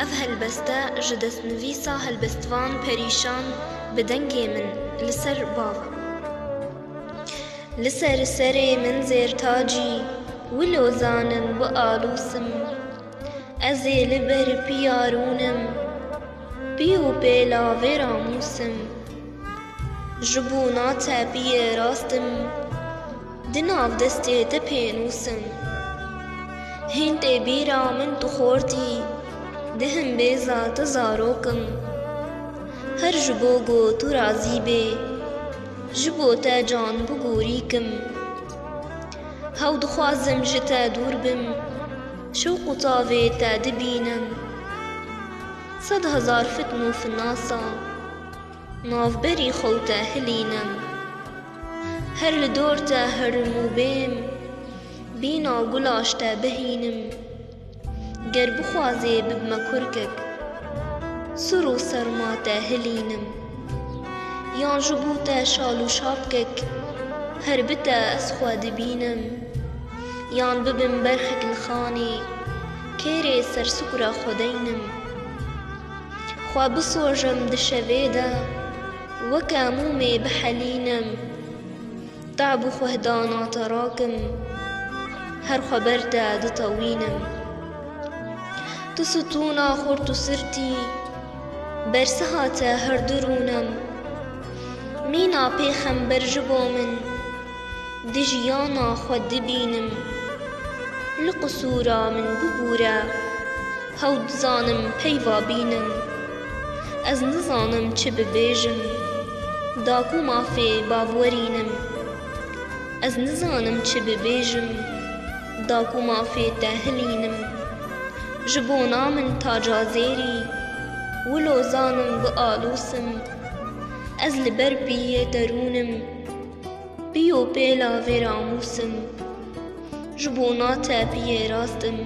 اف هلبسته جدست نویسا هلبستوان پریشان بدنگی من لسر باغ لسر سری من زیر تاجی ولو زانم بآلوسم ازی لبر پیارونم بیو پیلا وراموسم جبوناتا بی راستم دناف دستی تپینوسم هند بیرا من تخورتی دهم بیزا تزاروکم هر جبوگو تو رازی بی جبو تا جان بگوریکم هاو دخوازم جتا دور بم شوق طاوی تا دبینم 100,000 فتنو في الناصا ناف بري خوتا هلينم هر لدورتا هرمو بيم بينا قلاشتا بهينم گر بخوازي ببما كركك سرو سرماتا هلينم يان جبوتا شالو شابكك هربتا اسخوا دبينم يان ببن برخك الخاني كيري سرسكرا خدينم خوا بصوجم دشويدا وكامومي بحلينم تعبو خهدانا تراكم هر خبرتا دطوينم تسطونا خورتو سرتي برسهاتا هر درونم مينا بيخم برجبو من دجيانا خود دبينم لقصورا من ببورا هود زانم بيوا بينم از نزانم چه ببیجم داکو مافی باورینم از نزانم چه ببیجم داکو مافی تهلینم جبونا من تاجازیری ولو زانم بآلوسم از لبر بیه درونم بیو پیلا وراموسم جبونا تا بیه راستم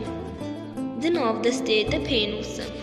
دناف دستی تپینوسم